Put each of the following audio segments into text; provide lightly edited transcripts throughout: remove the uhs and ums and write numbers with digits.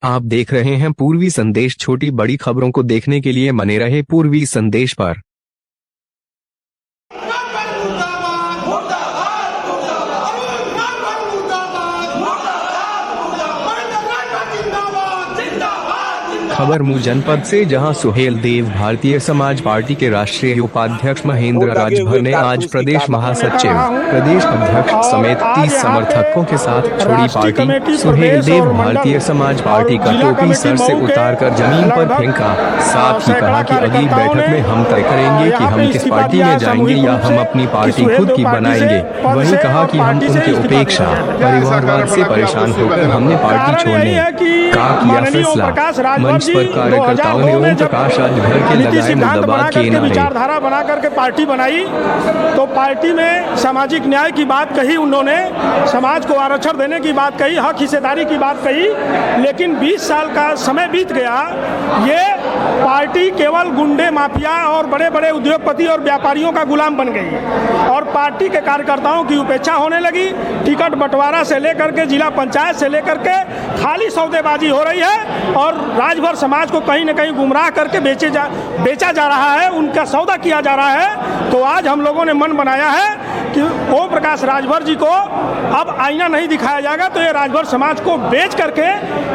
आप देख रहे हैं पूर्वी संदेश। छोटी बड़ी खबरों को देखने के लिए बने रहे पूर्वी संदेश पर। खबरमू जनपद से, जहां सुहेल देव भारतीय समाज पार्टी के राष्ट्रीय उपाध्यक्ष महेंद्र राजभर ने आज प्रदेश महासचिव, प्रदेश अध्यक्ष समेत 30 समर्थकों के साथ छोड़ी पार्टी। सुहेल देव भारतीय समाज पार्टी का टोपी सर से उतारकर जमीन पर फेंका। साथ ही कहा कि अगली बैठक में हम तय करेंगे कि हम किस पार्टी में जाएंगे या हम अपनी पार्टी खुद की बनाएंगे। वहीं कहा कि हम उनके उपेक्षा, परिवारवाद से परेशान होकर हमने पार्टी छोड़ने का किया फैसला। मंच पर कार्यकर्ताओं ने ओम प्रकाश राजभर के लगाए मुर्दाबाद के नारे। विचारधारा बना करके पार्टी बनाई तो पार्टी में सामाजिक न्याय की बात कही, उन्होंने समाज को आरक्षण देने की बात कही, हक हिस्सेदारी की बात कही। लेकिन 20 साल का समय बीत गया, ये पार्टी केवल गुंडे, माफिया और बड़े बड़े उद्योगपति और व्यापारियों का गुलाम बन गई और पार्टी के कार्यकर्ताओं की उपेक्षा होने लगी। टिकट बंटवारा से लेकर के जिला पंचायत से लेकर के खाली सौदेबाजी हो रही है और राजभर समाज को कहीं न कहीं गुमराह करके बेचा जा रहा है, उनका सौदा किया जा रहा है। तो आज हम लोगों ने मन बनाया है कि ओम प्रकाश राजभर जी को अब आईना नहीं दिखाया जाएगा, तो ये राजभर समाज को बेच करके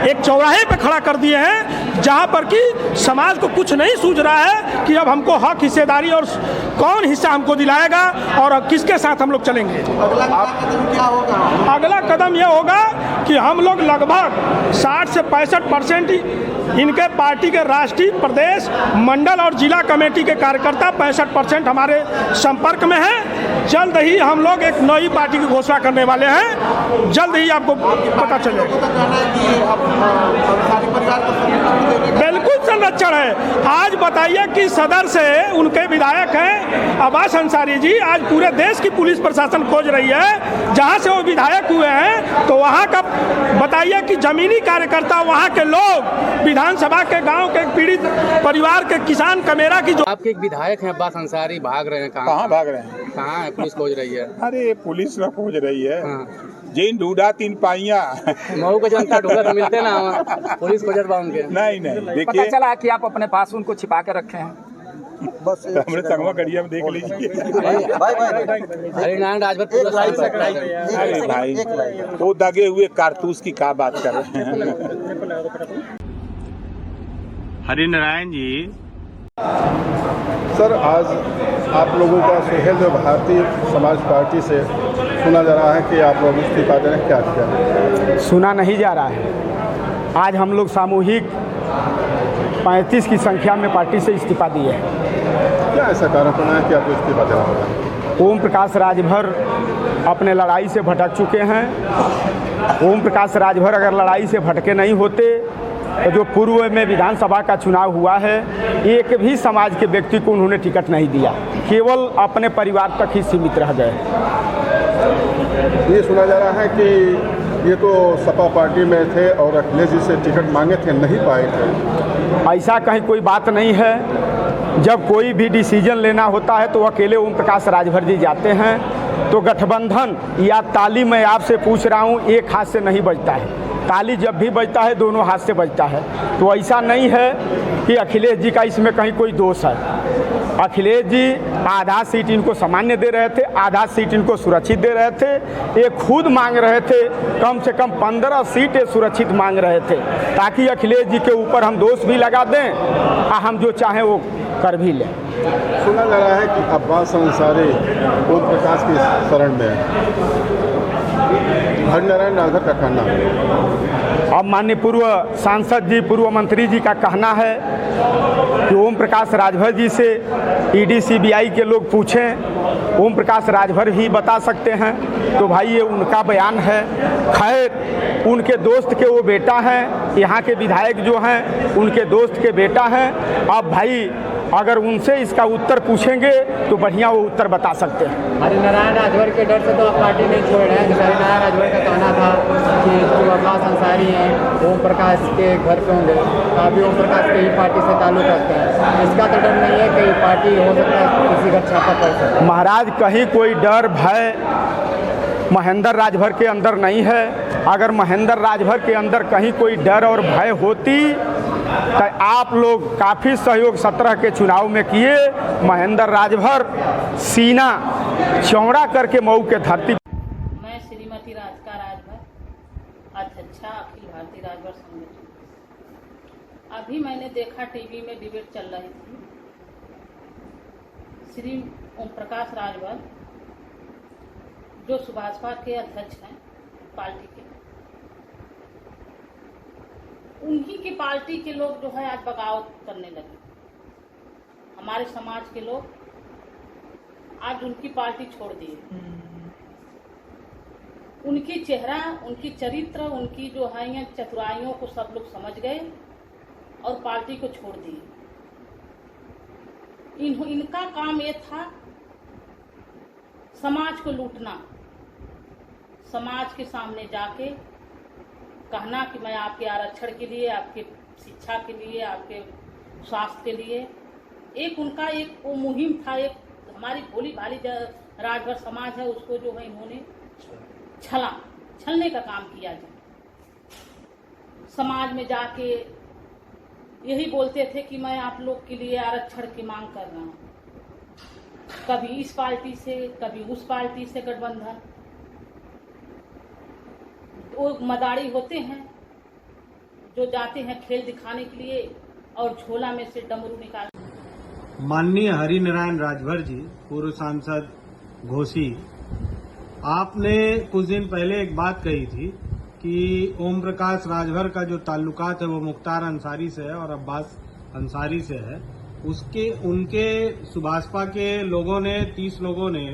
एक चौराहे पे खड़ा कर दिए हैं, जहां पर कि समाज को कुछ नहीं सूझ रहा है कि अब हमको हक, हिस्सेदारी और कौन हिस्सा हमको दिलाएगा और किसके साथ हम लोग चलेंगे। अगला कदम क्या होगा? अगला कदम यह होगा कि हम लोग लगभग 60 से 65% इनके पार्टी के राष्ट्रीय, प्रदेश, मंडल और जिला कमेटी के कार्यकर्ता 65% हमारे संपर्क में हैं। जल्द ही हम लोग एक नई पार्टी की घोषणा करने वाले हैं, जल्द ही आपको पता चलेगा। बिल्कुल संरक्षण है। आज बताइए कि सदर से उनके विधायक हैं अब्बास अंसारी जी, आज पूरे देश की पुलिस प्रशासन खोज रही है। जहां से वो विधायक हुए हैं तो वहां का बताइए कि जमीनी कार्यकर्ता, वहां के लोग, विधानसभा के गांव के पीड़ित परिवार के किसान कमेरा की जो आपके एक विधायक हैं अब्बास अंसारी भाग रहे हैं। कहाँ भाग रहे हैं? कहाँ है? पुलिस खोज रही है। अरे पुलिस ना खोज रही है। हाँ। जिन ढूंढा 3 पाइया मऊ को जनता ढूंढा तो मिलते ना, पुलिस खोजत बा उनके। नहीं देखिए, पता चला कि आप अपने पास उनको छिपा के रखे हैं। बस हमने संगवा गड़िया में देख लीजिए। हरिनारायण राजभर अरे भाई, वो दगे हुए कारतूस की क्या बात कर रहे हैं? हरिनारायण जी, सर आज आप लोगों का सुहेल देव भारतीय समाज पार्टी से सुना जा रहा है कि आप लोग इस्तीफा देने क्या किया? सुना नहीं जा रहा है। आज हम लोग सामूहिक 35 की संख्या में पार्टी से इस्तीफा दिए हैं। क्या ऐसा कारण बना है कि आपको इस्तीफा देना पड़ा? ओम प्रकाश राजभर अपने लड़ाई से भटक चुके हैं। ओम प्रकाश राजभर अगर लड़ाई से भटके नहीं होते तो जो पूर्व में विधानसभा का चुनाव हुआ है, एक भी समाज के व्यक्ति को उन्होंने टिकट नहीं दिया, केवल अपने परिवार तक ही सीमित रह गए। ये सुना जा रहा है कि ये तो सपा पार्टी में थे और अखिलेश जी से टिकट मांगे थे, नहीं पाए थे। ऐसा कहीं कोई बात नहीं है। जब कोई भी डिसीजन लेना होता है तो अकेले ओम प्रकाश राजभर जी जाते हैं। तो गठबंधन या ताली, मैं आपसे पूछ रहा हूँ, एक हाथ से नहीं बजता है। ताली जब भी बजता है दोनों हाथ से बजता है। तो ऐसा नहीं है कि अखिलेश जी का इसमें कहीं कोई दोष है। अखिलेश जी आधा सीट इनको सामान्य दे रहे थे, आधा सीट इनको सुरक्षित दे रहे थे। ये खुद मांग रहे थे कम से कम 15 सीटें सुरक्षित मांग रहे थे, ताकि अखिलेश जी के ऊपर हम दोष भी लगा दें और हम जो चाहें वो कर भी लें। सुना जा रहा है कि अब्बास अंसारी ओम प्रकाश की शरण में है। हरिनारायण राजभर का कहना है, अब माननीय पूर्व सांसद जी, पूर्व मंत्री जी का कहना है कि ओम प्रकाश राजभर जी से ईडी सीबीआई के लोग पूछें, ओम प्रकाश राजभर ही बता सकते हैं। तो भाई ये उनका बयान है। खैर, उनके दोस्त के वो बेटा हैं, यहाँ के विधायक जो हैं उनके दोस्त के बेटा हैं। अब भाई अगर उनसे इसका उत्तर पूछेंगे तो बढ़िया वो उत्तर बता सकते हैं। हरिनारायण राजभर के डर से तो आप पार्टी नहीं छोड़ रहे हैं। हरिनारायण राजभर का कहना था कि जो अब्बास अंसारी हैं ओम प्रकाश के घर पे होंगे, अभी ओम प्रकाश के ही पार्टी से ताल्लुक रखते हैं। इसका तो डर नहीं है कि पार्टी हो सकता है किसी का छापा पड़ सकता है? महाराज, कहीं कोई डर भय महेंद्र राजभर के अंदर नहीं है। अगर महेंद्र राजभर के अंदर कहीं कोई डर और भय होती तो आप लोग काफ़ी सहयोग 17 के चुनाव में किए। महेंद्र राजभर सीना चौड़ा करके मऊ के धरती। मैं श्रीमती राधिका राजभर, अध्यक्षा अखिल भारतीय राजभर संगठन। अभी मैंने देखा टीवी में डिबेट चल रही थी। श्री ओम प्रकाश राजभर जो सुभाषपा के अध्यक्ष हैं पार्टी के, उन्हीं की पार्टी के लोग जो है आज बगावत करने लगे। हमारे समाज के लोग आज उनकी पार्टी छोड़ दिए। उनकी चेहरा, उनकी चरित्र, उनकी जो है ये चतुराइयों को सब लोग समझ गए और पार्टी को छोड़ दिए। इनका काम ये था समाज को लूटना, समाज के सामने जाके कहना कि मैं आपके आरक्षण के लिए, आपके शिक्षा के लिए, आपके स्वास्थ्य के लिए, एक उनका एक वो मुहिम था। एक हमारी भोली भाली राजभर समाज है, उसको जो है इन्होंने छलने का काम किया। समाज में जाके यही बोलते थे कि मैं आप लोग के लिए आरक्षण की मांग कर रहा हूँ, कभी इस पार्टी से, कभी उस पार्टी से गठबंधन। वो मदारी होते हैं जो जाते हैं खेल दिखाने के लिए और झोला में से डमरू निकाल। माननीय हरिनारायण राजभर जी, पूर्व सांसद घोसी, आपने कुछ दिन पहले एक बात कही थी कि ओम प्रकाश राजभर का जो ताल्लुकात है वो मुख्तार अंसारी से है और अब्बास अंसारी से है। उनके सुभाषपा के लोगों ने, 30 लोगों ने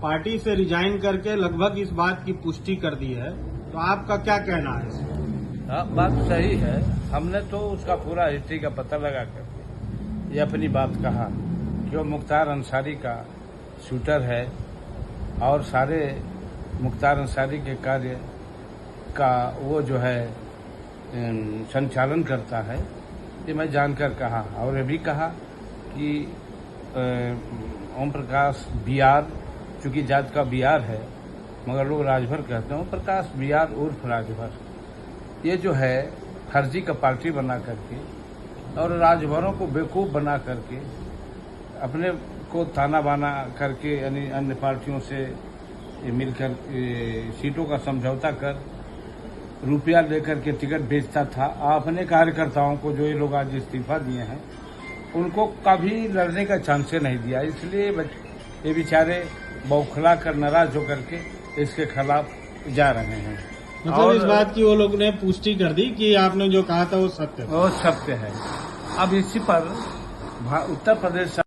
पार्टी से रिजाइन करके लगभग इस बात की पुष्टि कर दी है। तो आपका क्या कहना है इसमें? हाँ, बात सही है। हमने तो उसका पूरा हिस्ट्री का पता लगा कर ये अपनी बात कहा कि वो मुख्तार अंसारी का शूटर है और सारे मुख्तार अंसारी के कार्य का वो जो है संचालन करता है। ये मैं जानकर कहा और ये भी कहा कि ओम प्रकाश बिहार, चूंकि जात का बिहार है मगर लोग राजभर कहते हैं, ओम प्रकाश बिहार उर्फ राजभर, ये जो है फर्जी का पार्टी बना करके और राजभरों को बेवकूफ़ बना करके अपने को ताना बाना करके, यानी अन्य पार्टियों से मिलकर सीटों का समझौता कर रुपया लेकर के टिकट बेचता था। अपने कार्यकर्ताओं को, जो ये लोग आज इस्तीफा दिए हैं, उनको कभी लड़ने का चांस नहीं दिया। इसलिए ये बेचारे बौखला कर, नाराज होकर के इसके खिलाफ जा रहे हैं। मतलब इस बात की वो लोग ने पुष्टि कर दी कि आपने जो कहा था वो सत्य है। वो सत्य है। अब इसी पर उत्तर प्रदेश